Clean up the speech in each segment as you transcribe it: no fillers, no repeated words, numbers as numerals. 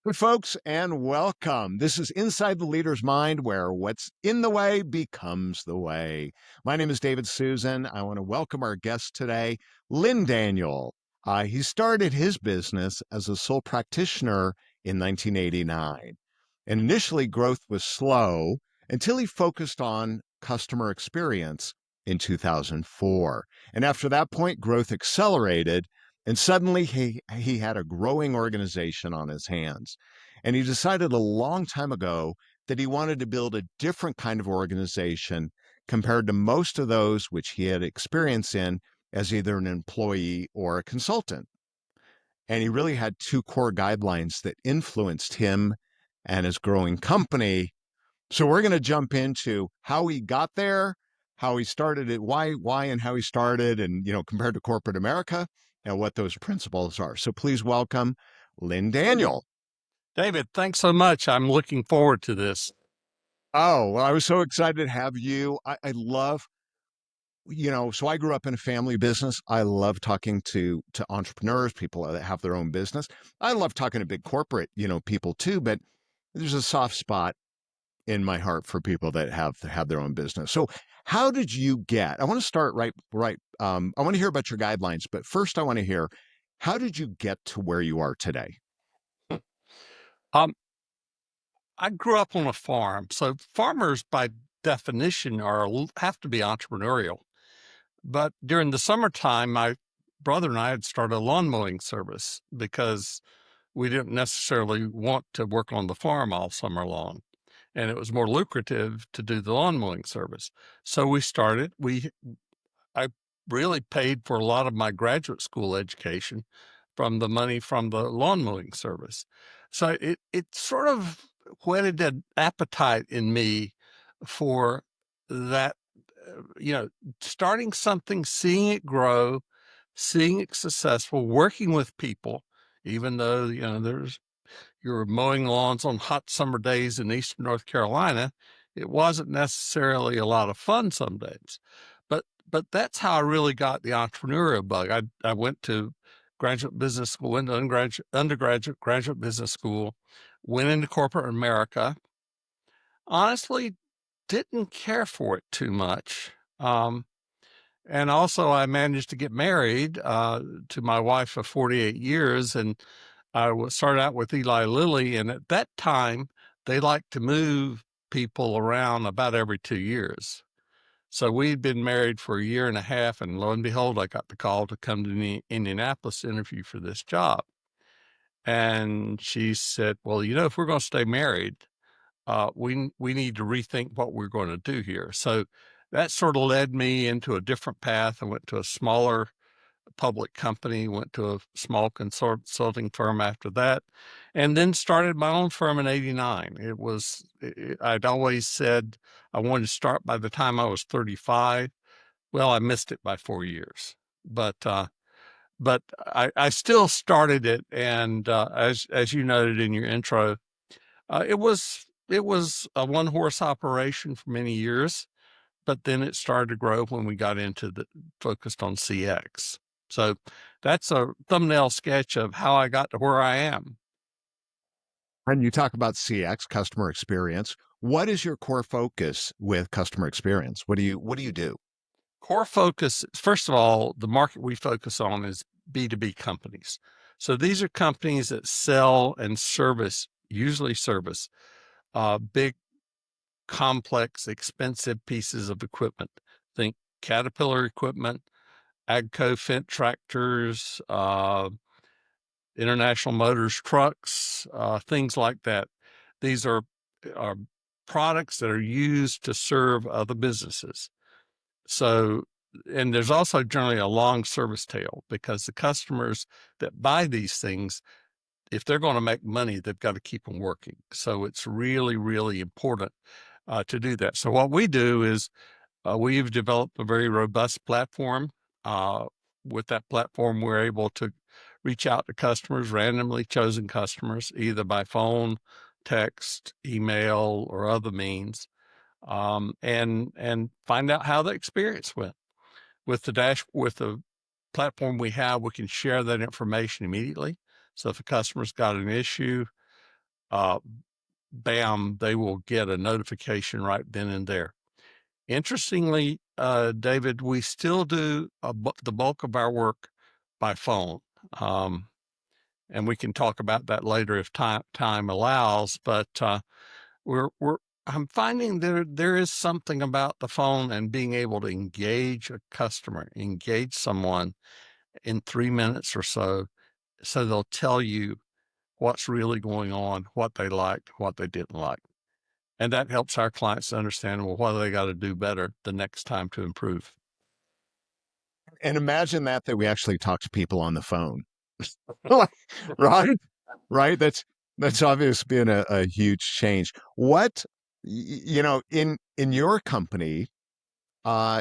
Good folks, and welcome. This is Inside the Leader's Mind, where what's in the way becomes the way. My name is David Susan. I want to welcome our guest today, Lynn Daniel. He started his business as a sole practitioner in 1989. And initially, growth was slow until he focused on customer experience in 2004. And after that point, growth accelerated. And suddenly he had a growing organization on his hands. And he decided a long time ago that he wanted to build a different kind of organization compared to most of those which he had experience in as either an employee or a consultant. And he really had two core guidelines that influenced him and his growing company. So we're going to jump into how he got there, how he started it, why and how he started, and compared to corporate America, and what those principles are. So please welcome Lynn Daniel. David, thanks so much. I'm looking forward to this. Oh, well, I was so excited to have you. I love, so I grew up in a family business. I love talking to entrepreneurs, people that have their own business. I love talking to big corporate, people too, but there's a soft spot in my heart for people that have their own business. So how did you get, I want to start right. I want to hear about your guidelines, but first I want to hear, how did you get to where you are today? Um, I grew up on a farm, so farmers by definition have to be entrepreneurial. But during the summertime, my brother and I had started a lawn mowing service because we didn't necessarily want to work on the farm all summer long, and it was more lucrative to do the lawn mowing service. So we started. I really paid for a lot of my graduate school education from the money from the lawn mowing service. So it sort of whetted an appetite in me for that, starting something, seeing it grow, seeing it successful, working with people, even though, you're mowing lawns on hot summer days in eastern North Carolina, it wasn't necessarily a lot of fun some days. But that's how I really got the entrepreneurial bug. I went to graduate business school, went to undergraduate, graduate business school, went into corporate America. Honestly, didn't care for it too much. And also, I managed to get married to my wife of 48 years, and started out with Eli Lilly. And at that time, they liked to move people around about every 2 years. So we'd been married for a year and a half, and lo and behold, I got the call to come to Indianapolis to interview for this job. And she said, "Well, if we're going to stay married, we need to rethink what we're going to do here." So that sort of led me into a different path. I went to a smaller public company, went to a small consulting firm after that, and then started my own firm in '89. I'd always said I wanted to start by the time I was 35. Well, I missed it by 4 years, but I still started it. And as you noted in your intro, it was a one horse operation for many years, but then it started to grow when we got into the focused on CX. So that's a thumbnail sketch of how I got to where I am. And you talk about CX, customer experience. What is your core focus with customer experience? What do you do? Core focus, first of all, the market we focus on is B2B companies. So these are companies that sell and usually service big, complex, expensive pieces of equipment. Think Caterpillar equipment, Agco Fendt tractors, International Motors trucks, things like that. These are products that are used to serve other businesses. So, and there's also generally a long service tail because the customers that buy these things, if they're going to make money, they've got to keep them working. So it's really, really important to do that. So what we do is we've developed a very robust platform. Uh, with that platform, we're able to reach out to customers, randomly chosen customers, either by phone, text, email, or other means, and find out how the experience went. With the platform we have, we can share that information immediately. So if a customer's got an issue, uh, bam, they will get a notification right then and there. Interestingly, David, we still do the bulk of our work by phone. Um, and we can talk about that later if time allows. But we're I'm finding there is something about the phone and being able to engage a customer, engage someone in 3 minutes or so, so they'll tell you what's really going on, what they liked, what they didn't like. And that helps our clients understand, well, what do they got to do better the next time to improve. And imagine that we actually talk to people on the phone. Like, right? Right? That's obviously been a huge change. What in your company,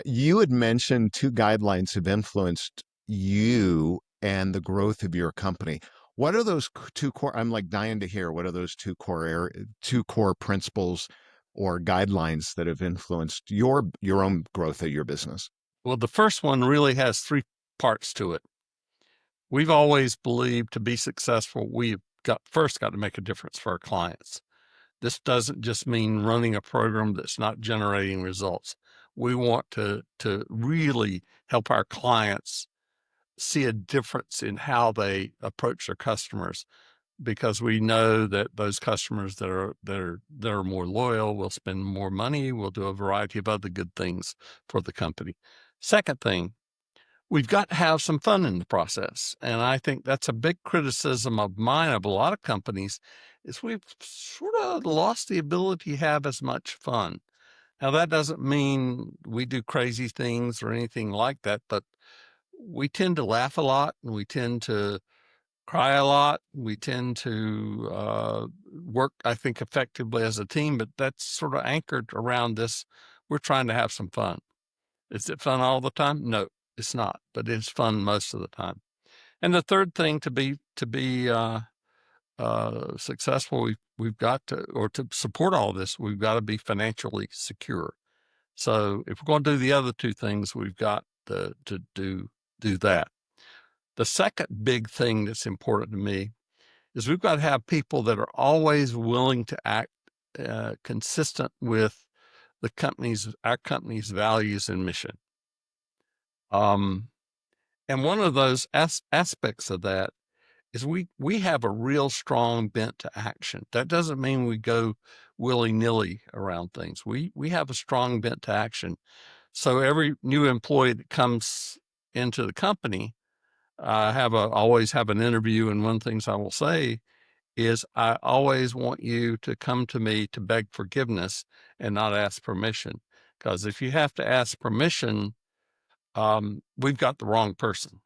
you had mentioned two guidelines have influenced you and the growth of your company. What are those two core? I'm like dying to hear. What are those two core principles or guidelines that have influenced your own growth of your business? Well, the first one really has three parts to it. We've always believed to be successful, we've got to make a difference for our clients. This doesn't just mean running a program that's not generating results. We want to really help our clients see a difference in how they approach their customers, because we know that those customers that are more loyal will spend more money, will do a variety of other good things for the company. Second thing, we've got to have some fun in the process. And I think that's a big criticism of mine of a lot of companies, is we've sort of lost the ability to have as much fun. Now, that doesn't mean we do crazy things or anything like that, but we tend to laugh a lot and we tend to cry a lot. We tend to work, I think, effectively as a team, but that's sort of anchored around this. We're trying to have some fun. Is it fun all the time? No, it's not, but it's fun most of the time. And the third thing, to be successful, we've got to, or to support all this, we've got to be financially secure. So if we're going to do the other two things, we've got to do that. The second big thing that's important to me is we've got to have people that are always willing to act consistent with our company's values and mission. Um, and one of those aspects of that is we have a real strong bent to action. That doesn't mean we go willy-nilly around things. We have a strong bent to action. So every new employee that comes into the company, I always have an interview, and one of the things I will say is I always want you to come to me to beg forgiveness and not ask permission. Because if you have to ask permission, we've got the wrong person.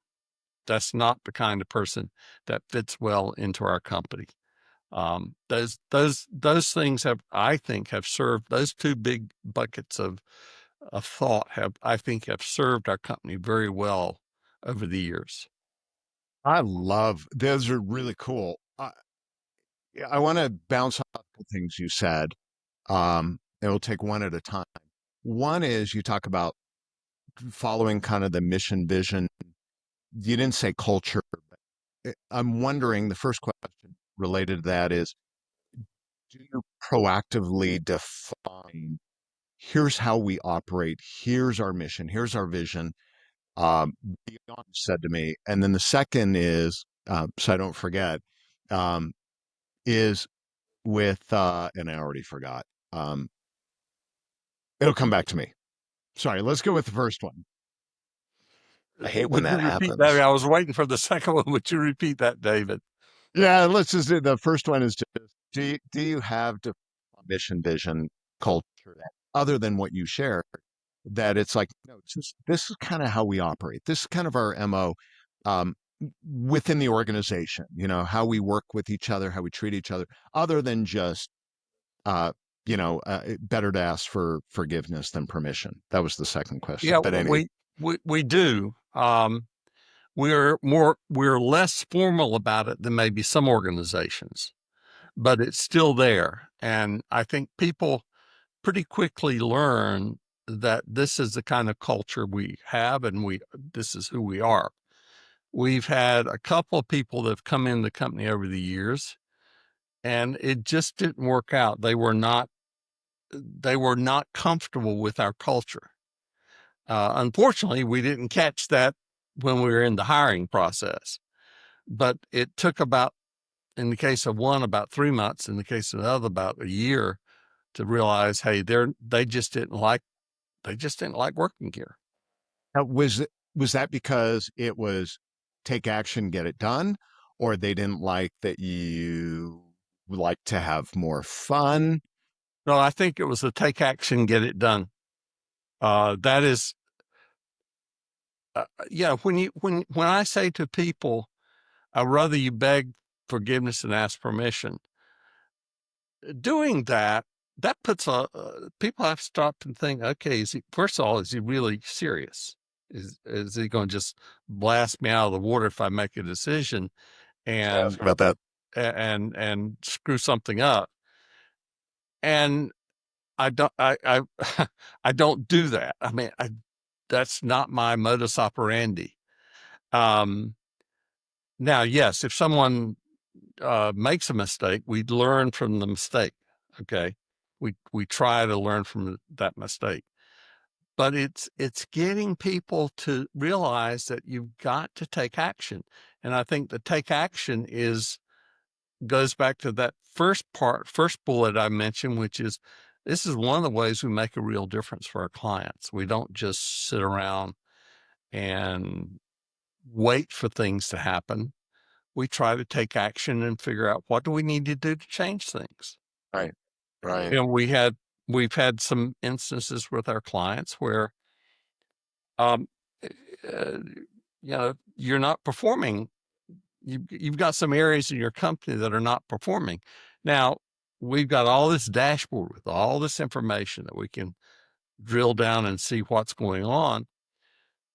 That's not the kind of person that fits well into our company. Those things I think, have served, those two big buckets of thought I think, have served our company very well over the years. I love those are really cool. I want to bounce off the things you said. And we'll take one at a time. One is you talk about following kind of the mission vision. You didn't say culture. I'm wondering, the first question related to that is, do you proactively define, here's how we operate, here's our mission, here's our vision, beyond what you said to me? And then the second is, so I don't forget, um, is with, and I already forgot. It'll come back to me. Sorry, let's go with the first one. I hate when Would you that repeat that? happens. I was waiting for the second one. Would you repeat that, David? Yeah, let's just do the first one is just, do you have mission, vision, culture, other than what you share, that it's like, no, this is kind of how we operate. This is kind of our MO, um, within the organization, how we work with each other, how we treat each other, other than just, better to ask for forgiveness than permission. That was the second question. Yeah, But anyway, we do. We're less formal about it than maybe some organizations, but it's still there. And I think people pretty quickly learn that this is the kind of culture we have, and this is who we are. We've had a couple of people that have come in the company over the years, and it just didn't work out. They were not comfortable with our culture. Unfortunately, we didn't catch that when we were in the hiring process, but it took about, in the case of one, about 3 months, in the case of the other, about a year to realize, hey, they just didn't like working here. Was that because it was take action, get it done, or they didn't like that you like to have more fun? No, I think it was the take action, get it done. That is, yeah. When I say to people, I'd rather you beg forgiveness than ask permission. Doing that, that puts people have to stop and think, okay, first of all, is he really serious? Is he going to just blast me out of the water if I make a decision and Ask about that. screw something up? And I I don't do that. I mean, that's not my modus operandi. Um, Now, yes, if someone makes a mistake, we learn from the mistake. Okay, we try to learn from that mistake, but it's getting people to realize that you've got to take action, and I think the take action is goes back to that first bullet I mentioned, which is this is one of the ways we make a real difference for our clients. We don't just sit around and wait for things to happen. We try to take action and figure out what do we need to do to change things. Right. Right. And we've had some instances with our clients where, um, uh, you're not performing. You've got some areas in your company that are not performing. Now, we've got all this dashboard with all this information that we can drill down and see what's going on.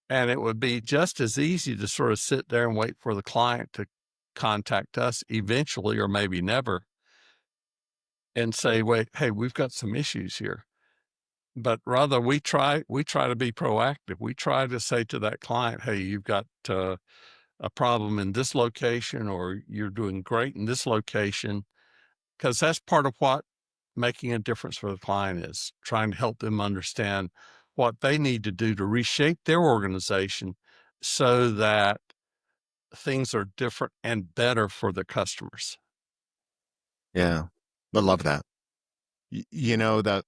And it would be just as easy to sort of sit there and wait for the client to contact us eventually, or maybe never, and say, wait, hey, we've got some issues here. But rather we try to be proactive. We try to say to that client, hey, you've got a problem in this location, or you're doing great in this location, because that's part of what making a difference for the client is, trying to help them understand what they need to do to reshape their organization so that things are different and better for the customers. Yeah. I love that. You know that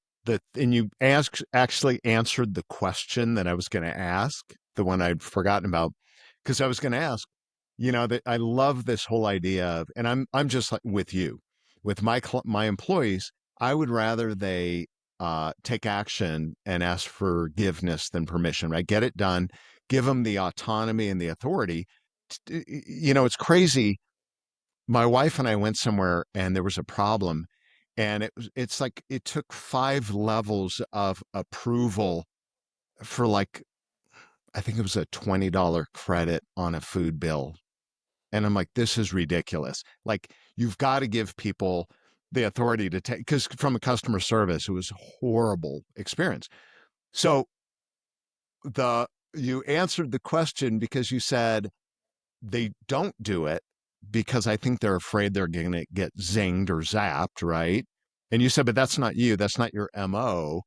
and you actually answered the question that I was going to ask, the one I'd forgotten about, because I was going to ask, that I love this whole idea of, and I'm just like with you, with my employees, I would rather they take action and ask forgiveness than permission. Right, get it done, give them the autonomy and the authority. It's crazy. My wife and I went somewhere and there was a problem, and it's like it took 5 levels of approval for, like, I think it was a $20 credit on a food bill. And I'm like, this is ridiculous. Like, you've got to give people the authority to take, because from a customer service, it was a horrible experience. So the you answered the question because you said they don't do it because I think they're afraid they're going to get zinged or zapped, right? And you said, but that's not you. That's not your MO.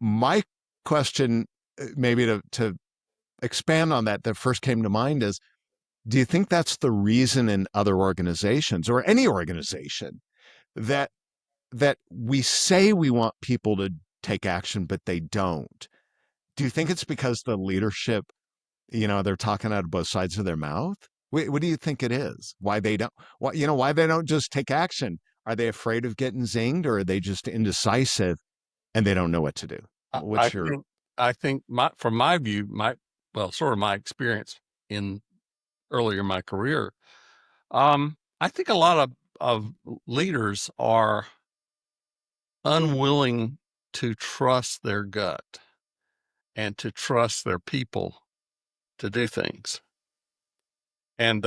My question, maybe to expand on that first came to mind is, do you think that's the reason in other organizations or any organization that we say we want people to take action, but they don't? Do you think it's because the leadership, they're talking out of both sides of their mouth? What do you think it is? Why they don't? Why they don't just take action? Are they afraid of getting zinged, or are they just indecisive and they don't know what to do? I, I What's your think I think from my view, sort of my experience in earlier in my career, I think a lot of leaders are unwilling to trust their gut and to trust their people to do things. And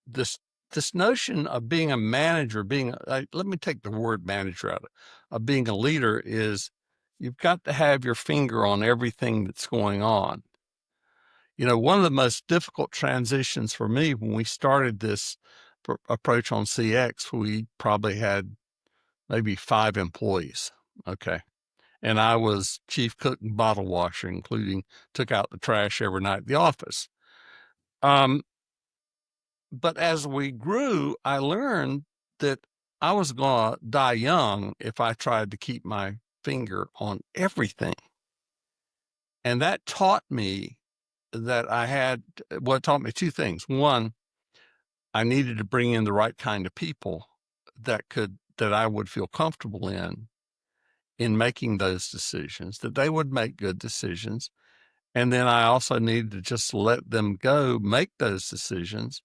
this this notion of being a manager, let me take the word manager out of being a leader, is you've got to have your finger on everything that's going on. One of the most difficult transitions for me when we started this approach on CX, we probably had maybe 5 employees. Okay. And I was chief cook and bottle washer, including took out the trash every night at the office. But as we grew, I learned that I was going to die young if I tried to keep my finger on everything. And that taught me that it taught me 2 things. One, I needed to bring in the right kind of people that I would feel comfortable in making those decisions, that they would make good decisions. And then I also needed to just let them go make those decisions,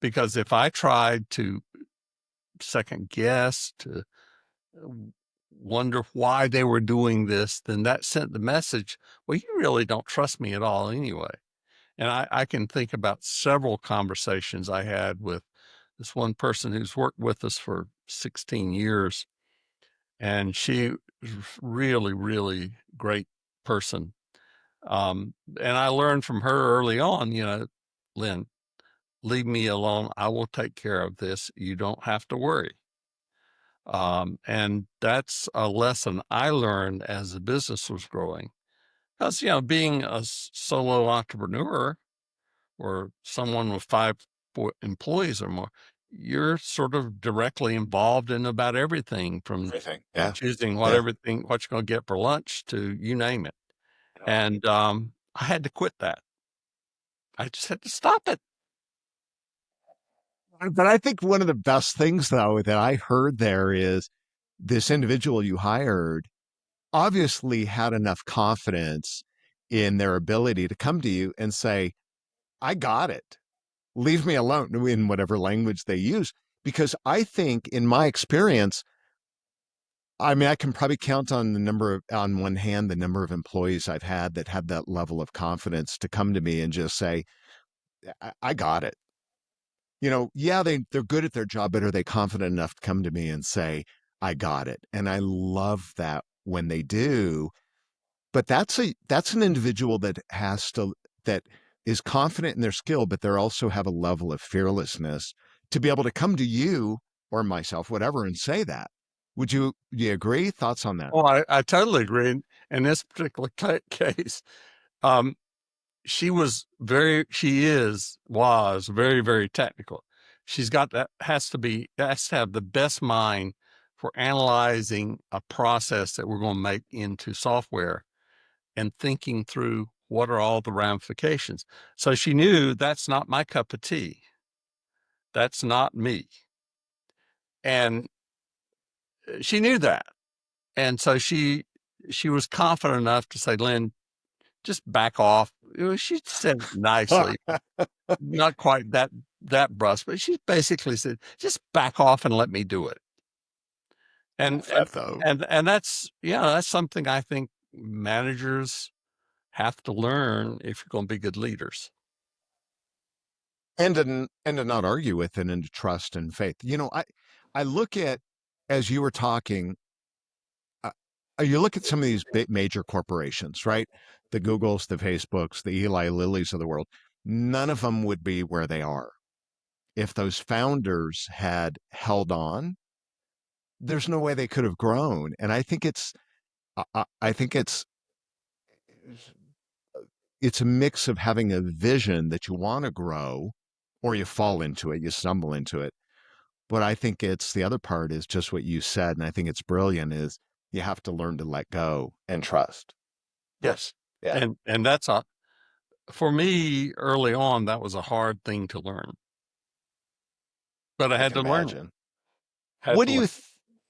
because if I tried to second guess, to wonder why they were doing this, then that sent the message, well, you really don't trust me at all anyway. And I can think about several conversations I had with this one person who's worked with us for 16 years. And she was really, really great person. And I learned from her early on, Lynn, leave me alone. I will take care of this. You don't have to worry. And that's a lesson I learned as the business was growing. Because, being a solo entrepreneur or someone with 5 employees or more, you're sort of directly involved in about everything, from Everything. Yeah. choosing Yeah. what you're going to get for lunch to you name it. And I had to quit that. I just had to stop it. But I think one of the best things, though, that I heard there is this individual you hired obviously had enough confidence in their ability to come to you and say, I got it. Leave me alone, in whatever language they use. Because I think, in my experience, I mean, I can probably count on on one hand, the number of employees I've had that have that level of confidence to come to me and just say, I got it. Yeah, they're good at their job, but are they confident enough to come to me and say, I got it? And I love that when they do. But that's an individual that is confident in their skill, but they also have a level of fearlessness to be able to come to you or myself, whatever, and say that. Do you agree? Thoughts on that? Oh, I totally agree. In this particular case, um, was very, very technical. Has to have the best mind for analyzing a process that we're going to make into software and thinking through what are all the ramifications. So she knew that's not my cup of tea. That's not me. And she knew that. And so she was confident enough to say, Lynn, just back off. She said it nicely, not quite that brusque, but she basically said, just back off and let me do it. And That though. that's something I think managers have to learn if you're going to be good leaders. And to not argue with it, and to trust and faith. I look at, as you were talking, uh, you look at some of these big major corporations, right? The Googles, the Facebooks, the Eli Lillys of the world. None of them would be where they are if those founders had held on. There's no way they could have grown. And I think it's a mix of having a vision that you want to grow, or you fall into it, you stumble into it. But I think it's the other part is just what you said, and I think it's brilliant, is you have to learn to let go and trust. Yes. Yeah, And for me early on, that was a hard thing to learn, but I I had can to learn it. imagine. Had What to do learn. you th-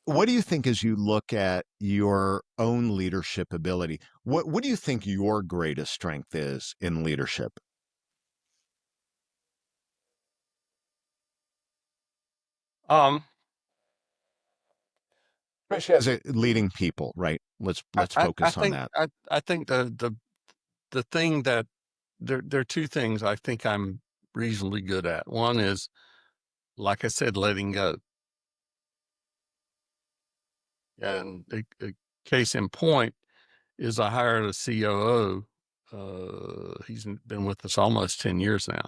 what do you think as you look at your own leadership ability? What do you think your greatest strength is in leadership? Um, Especially as leading people, right? Let's I focus on think that. I think the thing that there are 2 things I think I'm reasonably good at. One is, like I said, letting go. And a case in point is I hired a COO. He's been with us almost 10 years now.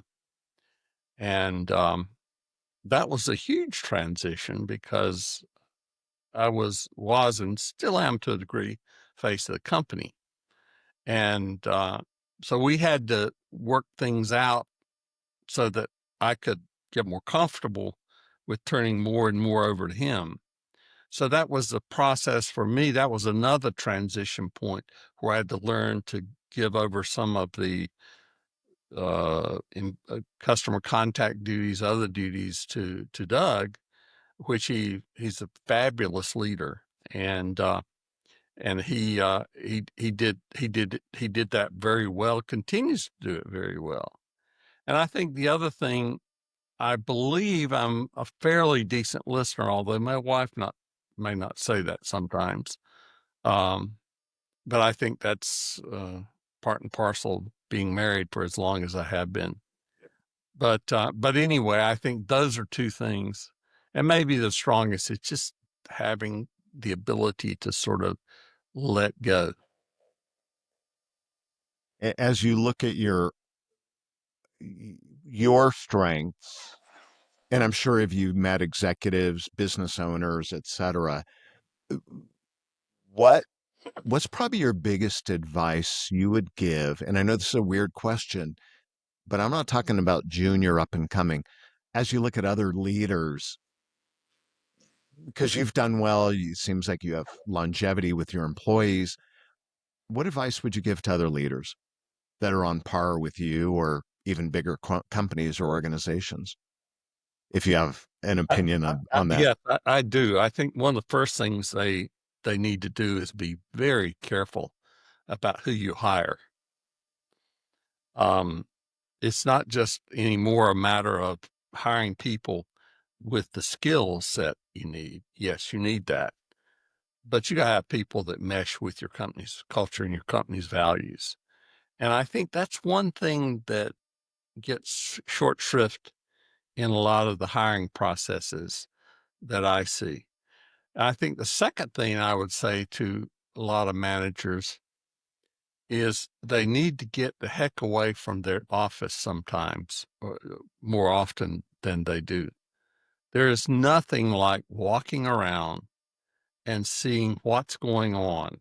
And that was a huge transition because I was and still am to a degree face of the company. And so we had to work things out so that I could get more comfortable with turning more and more over to him. So that was the process for me. That was another transition point where I had to learn to give over some of the customer contact duties, other duties to Doug, which he's a fabulous leader, and he did that very well, continues to do it very well. And I think the other thing, I believe I'm a fairly decent listener, although my wife may not say that sometimes. Um, but I think that's part and parcel of being married for as long as I have been. But anyway, I think those are two things, and maybe the strongest. It's just having the ability to sort of let go. As you look at your strengths, and I'm sure if you met executives, business owners, etc., what what's probably your biggest advice you would give? And I know this is a weird question, but I'm not talking about junior up and coming. As you look at other leaders, because you've done well, it seems like you have longevity with your employees. What advice would you give to other leaders that are on par with you or even bigger companies or organizations? If you have an opinion on that. Yes, I do. I think one of the first things they need to do is be very careful about who you hire. Um, it's not just anymore a matter of hiring people with the skill set you need. Yes, you need that, but you got to have people that mesh with your company's culture and your company's values. And I think that's one thing that gets short shrift in a lot of the hiring processes that I see. I think the second thing I would say to a lot of managers is they need to get the heck away from their office sometimes, or more often than they do. There is nothing like walking around and seeing what's going on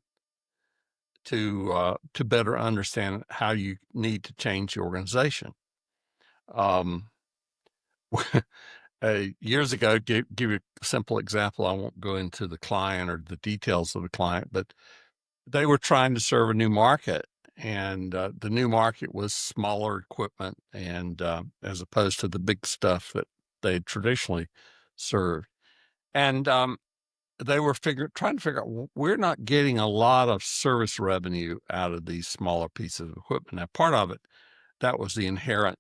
to better understand how you need to change the organization. Um, Years ago, give you a simple example. I won't go into the client or the details of the client, but they were trying to serve a new market, and the new market was smaller equipment, and as opposed to the big stuff that they traditionally served. And they were trying to figure out, we're not getting a lot of service revenue out of these smaller pieces of equipment. Now, part of it, that was the inherent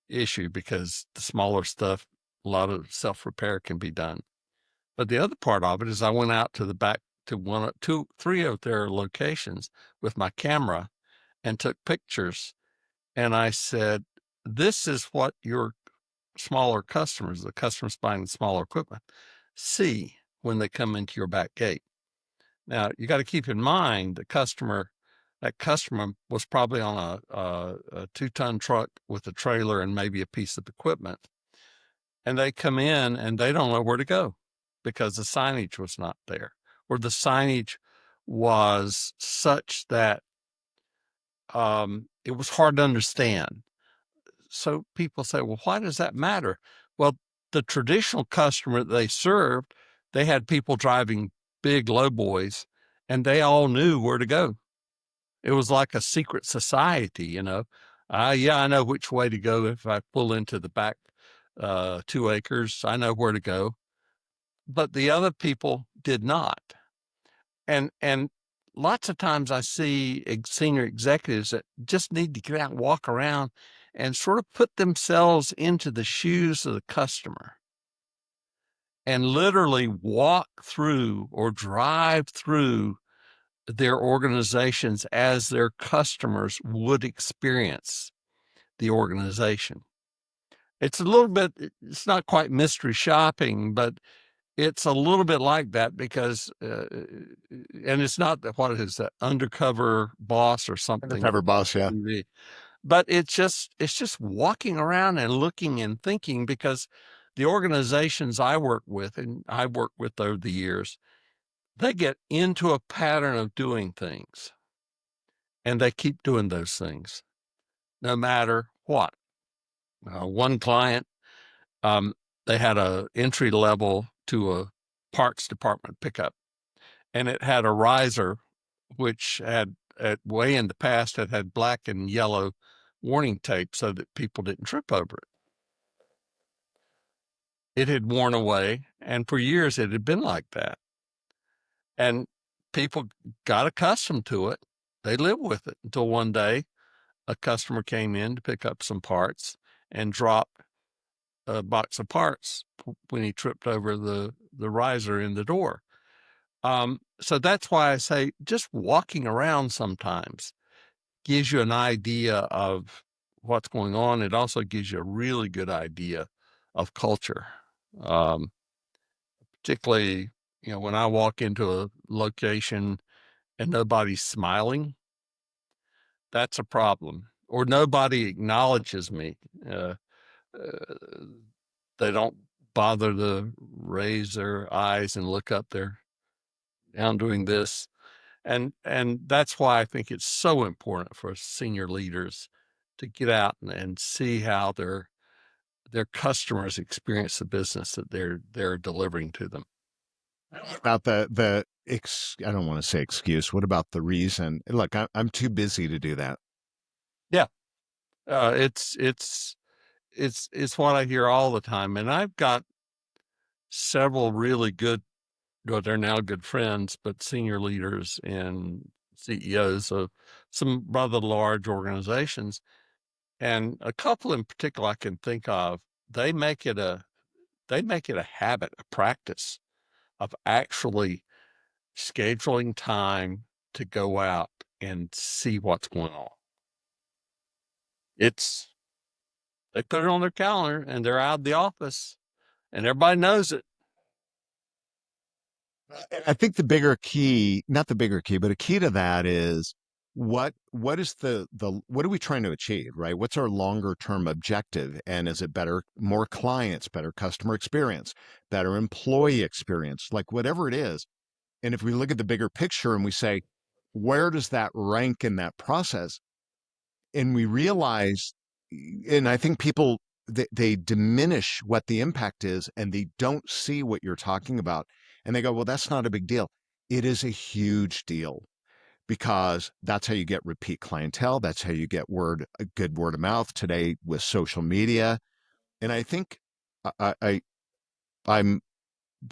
issue because the smaller stuff, a lot of self repair can be done. But the other part of it is I went out to the back to one, two, three of their locations with my camera and took pictures. And I said, this is what your smaller customers, the customers buying the smaller equipment, see when they come into your back gate. Now, you got to keep in mind that customer was probably on a 2-ton truck with a trailer and maybe a piece of equipment. And they come in and they don't know where to go because the signage was not there, or the signage was such that it was hard to understand. So people say, well, why does that matter? Well, the traditional customer that they served, they had people driving big lowboys and they all knew where to go. It was like a secret society, you know. Yeah, I know which way to go if I pull into the back 2 acres. I know where to go. But the other people did not. And lots of times I see senior executives that just need to get out and walk around and sort of put themselves into the shoes of the customer and literally walk through or drive through their organizations as their customers would experience the organization. It's a little bit, it's not quite mystery shopping, but it's a little bit like that because, and it's not that what is that undercover boss or something, Undercover boss, yeah. but it's just walking around and looking and thinking because the organizations I work with, and I've worked with over the years, they get into a pattern of doing things, and they keep doing those things no matter what. One client, um, they had a entry level to a parts department pickup, and it had a riser, which had way in the past had black and yellow warning tape so that people didn't trip over it. It had worn away, and for years it had been like that. And people got accustomed to it. They lived with it until one day a customer came in to pick up some parts and dropped a box of parts when he tripped over the riser in the door. So that's why I say just walking around sometimes gives you an idea of what's going on. It also gives you a really good idea of culture. Particularly, when I walk into a location and nobody's smiling, that's a problem. Or nobody acknowledges me. They don't bother to raise their eyes and look up. They're down doing this. And that's why I think it's so important for senior leaders to get out and see how their customers experience the business that they're delivering to them. About I don't want to say excuse. What about the reason? Look, I'm too busy to do that. Yeah, it's what I hear all the time, and I've got several really good, well, they're now good friends, but senior leaders and CEOs of some rather large organizations, and a couple in particular I can think of. They make it a habit, a practice of actually scheduling time to go out and see what's going on. It's They put it on their calendar and they're out of the office and everybody knows it. I think the bigger key, not the bigger key, but a key to that is what is the what are we trying to achieve, right? What's our longer term objective? And is it better, more clients, better customer experience, better employee experience, like whatever it is. And if we look at the bigger picture and we say, where does that rank in that process? And we realize, and I think people they diminish what the impact is and they don't see what you're talking about. And they go, well, that's not a big deal. It is a huge deal because that's how you get repeat clientele. That's how you get a good word of mouth today with social media. And I think I'm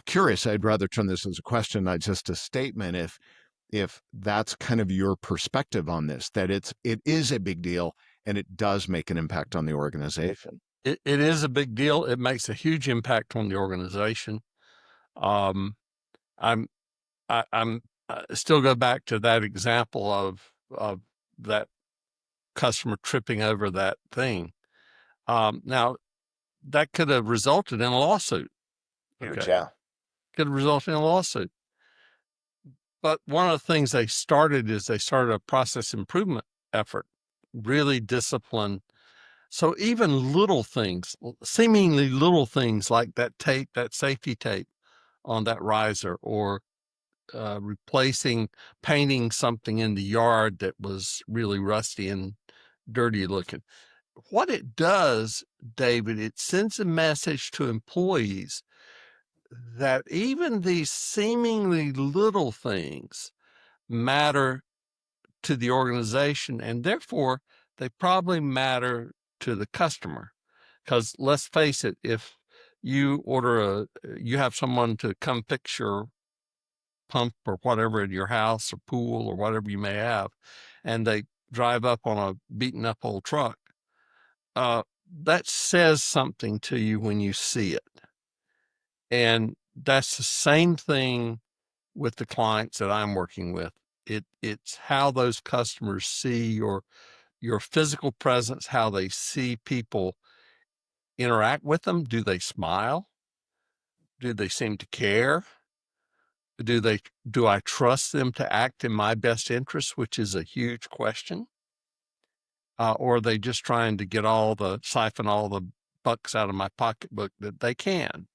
curious. I'd rather turn this as a question, not just a statement. If that's kind of your perspective on this, that it is a big deal and it does make an impact on the organization. It is a big deal. It makes a huge impact on the organization. Um, I'm I'm still go back to that example of that customer tripping over that thing. Now that could have resulted in a lawsuit. Huge, Okay, yeah. could have resulted in a lawsuit. But one of the things they started a process improvement effort, really disciplined. So even little things, seemingly little things like that tape, that safety tape on that riser, or painting something in the yard that was really rusty and dirty looking. What it does, David, it sends a message to employees that even these seemingly little things matter to the organization, and therefore they probably matter to the customer. Because let's face it, if you you have someone to come fix your pump or whatever in your house or pool or whatever you may have, and they drive up on a beaten up old truck, that says something to you when you see it. And that's the same thing with the clients that I'm working with. It's how those customers see your physical presence, how they see people interact with them. Do they smile? Do they seem to care? Do I trust them to act in my best interest, which is a huge question? Or are they just trying to siphon all the bucks out of my pocketbook that they can.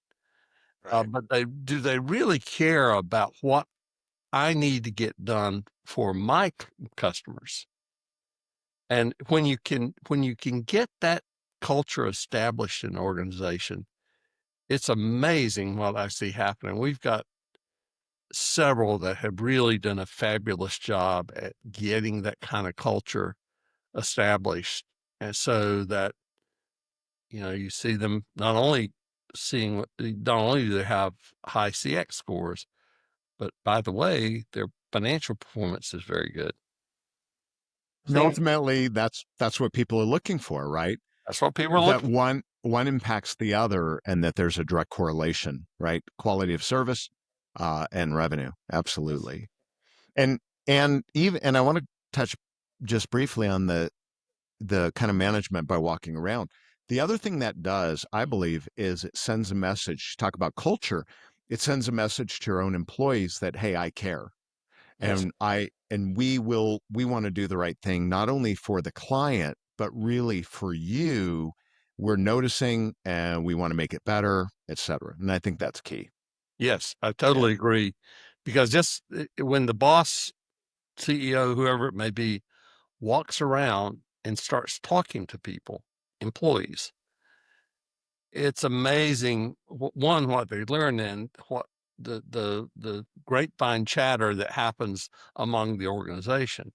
Right. But do they really care about what I need to get done for my customers? And when you can get that culture established in an organization, it's amazing what I see happening. We've got several that have really done a fabulous job at getting that kind of culture established. And so that, you see them not only not only do they have high CX scores, but by the way, their financial performance is very good. And Same. ultimately, that's what people are looking for, right? That's what people are That looking. one impacts the other, and that there's a direct correlation, right? Quality of service, and revenue, absolutely. And and I want to touch just briefly on the kind of management by walking around. The other thing that does, I believe, is it sends a message. Talk about culture. It sends a message to your own employees that, hey, I care, Yes. and we want to do the right thing, not only for the client but really for you. We're noticing and we want to make it better, etc. And I think that's key. Yes, I Yeah. totally agree. Because just when the boss, CEO, whoever it may be, walks around and starts talking to people, employees, it's amazing one what they learn and what the grapevine chatter that happens among the organization.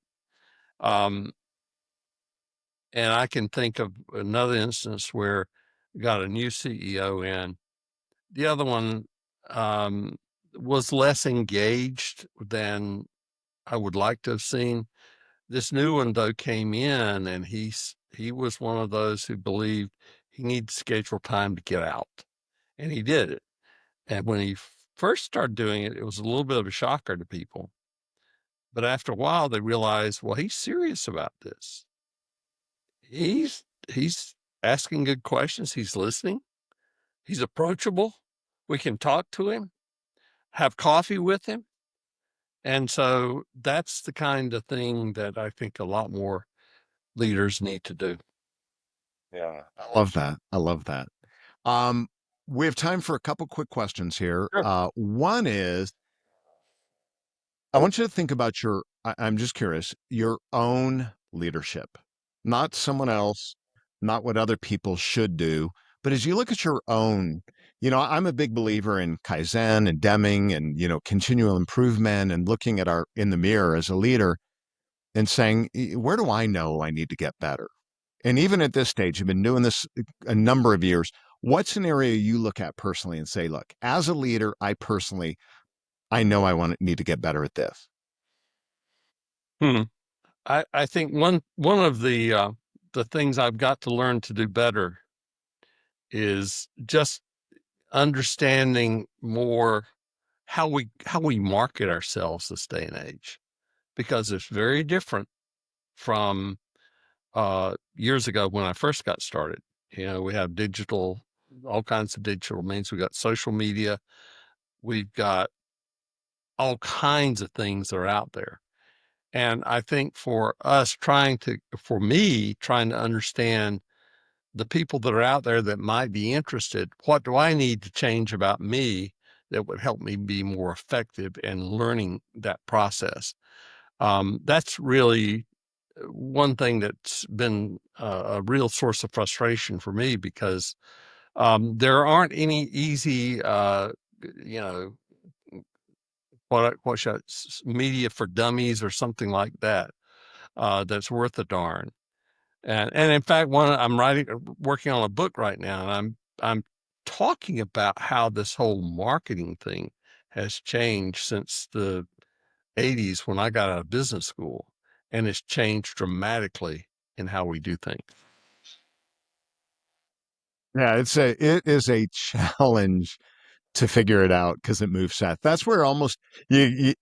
Um, and I can think of another instance where we got a new CEO in. The other one um, was less engaged than I would like to have seen. This new one though came in, and he was one of those who believed he needed to schedule time to get out, and he did it. And when he first started doing it, it was a little bit of a shocker to people. But after a while, they realized, well, he's serious about this. He's asking good questions. He's listening. He's approachable. We can talk to him, have coffee with him. And so that's the kind of thing that I think a lot more leaders need to do. Yeah. I love that. I love that. Um, we have time for a couple quick questions here. Sure. One is, I want you to think about I'm just curious, your own leadership, not someone else, not what other people should do, but as you look at your own, I'm a big believer in Kaizen and Deming and, continual improvement and looking at in the mirror as a leader and saying, where do I know I need to get better? And even at this stage, you've been doing this a number of years. What's an area you look at personally and say, look, as a leader, I know need to get better at this. Hmm. I think one of the things I've got to learn to do better is just understanding more how we market ourselves this day and age, because it's very different from years ago when I first got started. We have digital, all kinds of digital means. We got social media, we've got all kinds of things that are out there. And I think for me, trying to understand the people that are out there that might be interested, what do I need to change about me that would help me be more effective in learning that process? That's really one thing that's been a real source of frustration for me, because there aren't any easy, you know, what should media for dummies or something like that, that's worth a darn. And in fact, I'm working on a book right now, and I'm talking about how this whole marketing thing has changed since the '80s when I got out of business school, and it's changed dramatically in how we do things. Yeah, it is a challenge to figure it out because it moves fast. That's where almost you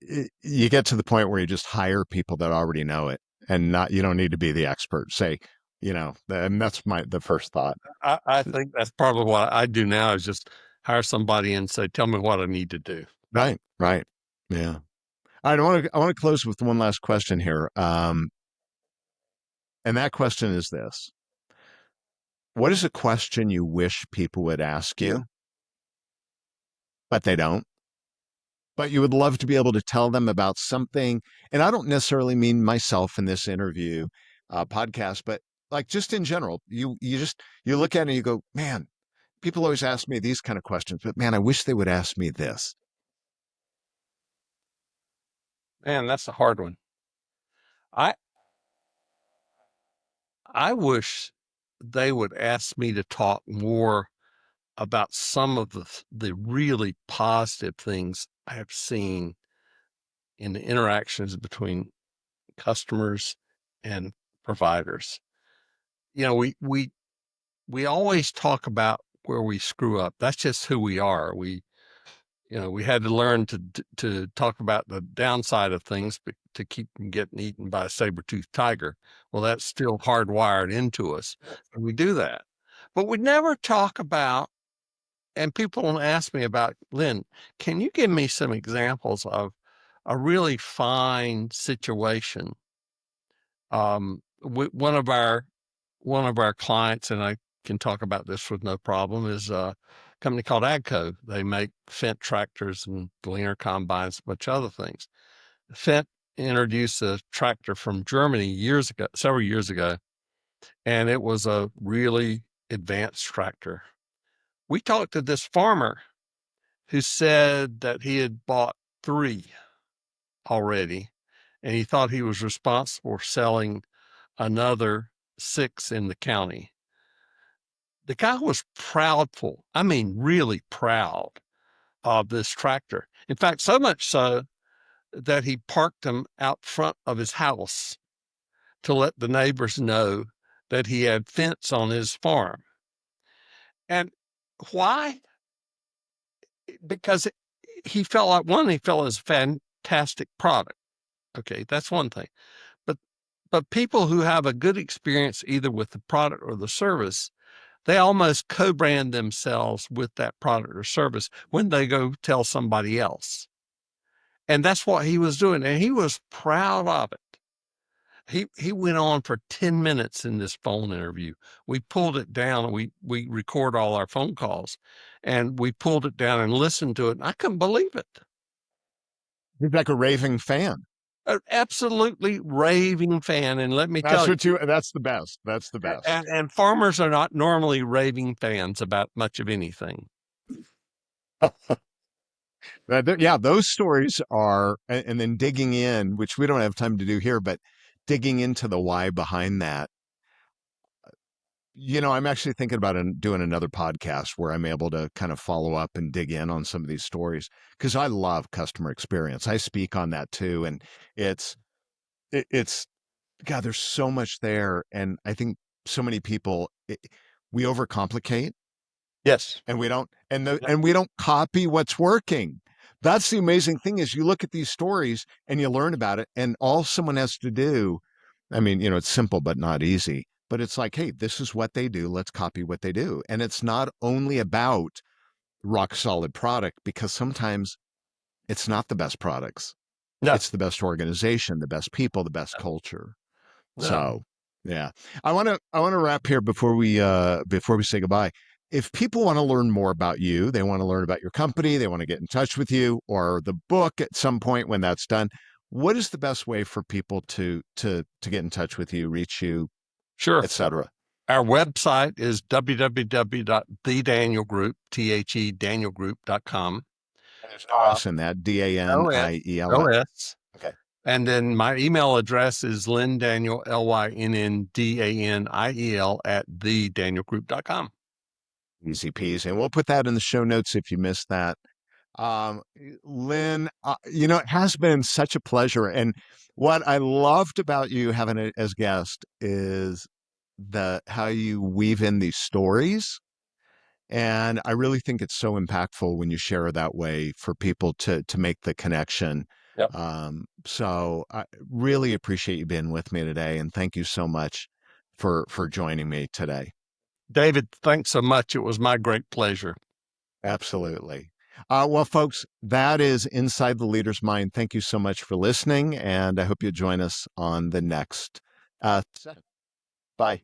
get to the point where you just hire people that already know it, and not you don't need to be the expert. Say, and that's the first thought. I think that's probably what I do now, is just hire somebody and say, "Tell me what I need to do." Right, right, yeah. I want to close with one last question here, and that question is this: What is a question you wish people would ask you, but they don't? But you would love to be able to tell them about something. And I don't necessarily mean myself in this interview podcast, but like just in general, you look at it and you go, man, people always ask me these kind of questions, but man, I wish they would ask me this. Man, that's a hard one. I I wish they would ask me to talk more about some of the really positive things I have seen in the interactions between customers and providers. You know, we always talk about where we screw up. That's just who we are. We had to learn to talk about the downside of things to keep from getting eaten by a saber-toothed tiger. Well, that's still hardwired into us. And we do that. But we never talk about, and people don't ask me about, Lynn, can you give me some examples of a really fine situation? One of our clients, and I can talk about this with no problem, is a company called AGCO. They make Fendt tractors and Gleaner combines, a bunch of other things. Fendt introduced a tractor from Germany several years ago, and it was a really advanced tractor. We talked to this farmer who said that he had bought 3 already, and he thought he was responsible for selling another 6 in the county. The guy was proudful, I mean, really proud of this tractor. In fact, so much so that he parked them out front of his house to let the neighbors know that he had fence on his farm. And why? Because he felt like, one, he felt it was a fantastic product. Okay, that's one thing. But people who have a good experience either with the product or the service, they almost co-brand themselves with that product or service when they go tell somebody else. And that's what he was doing. And he was proud of it. He went on for 10 minutes in this phone interview. We pulled it down. We record all our phone calls, and we pulled it down and listened to it. And I couldn't believe it. He's like a raving fan. An absolutely raving fan. And let me tell you, That's the best. That's the best. and farmers are not normally raving fans about much of anything. Yeah, those stories are, and then digging in, which we don't have time to do here, but digging into the why behind that. I'm actually thinking about doing another podcast where I'm able to kind of follow up and dig in on some of these stories because I love customer experience. I speak on that too, and it's God. There's so much there, and I think so many people we overcomplicate. Yes. And we don't copy what's working. That's the amazing thing is you look at these stories and you learn about it and all someone has to do, I mean, it's simple but not easy, but it's like, hey, this is what they do, let's copy what they do. And it's not only about rock solid product because sometimes it's not the best products. No. It's the best organization, the best people, the best culture. No. So, yeah. I want to wrap here before we say goodbye. If people want to learn more about you, they want to learn about your company, they want to get in touch with you or the book at some point when that's done, what is the best way for people to get in touch with you, reach you, Sure. etc.? Our website is www.thedanielgroup, Danielgroup.com. There's no S in that, Daniel. OS. Okay. And then my email address is Lynn Daniel, LYNNDANIEL at thedanielgroup.com. Easy peasy. And we'll put that in the show notes if you missed that. Lynn, it has been such a pleasure. And what I loved about you having it as guest is how you weave in these stories. And I really think it's so impactful when you share that way for people to make the connection. Yep. So I really appreciate you being with me today. And thank you so much for joining me today. David, thanks so much. It was my great pleasure. Absolutely. Well, folks, that is Inside the Leader's Mind. Thank you so much for listening, and I hope you join us on the next session. Bye.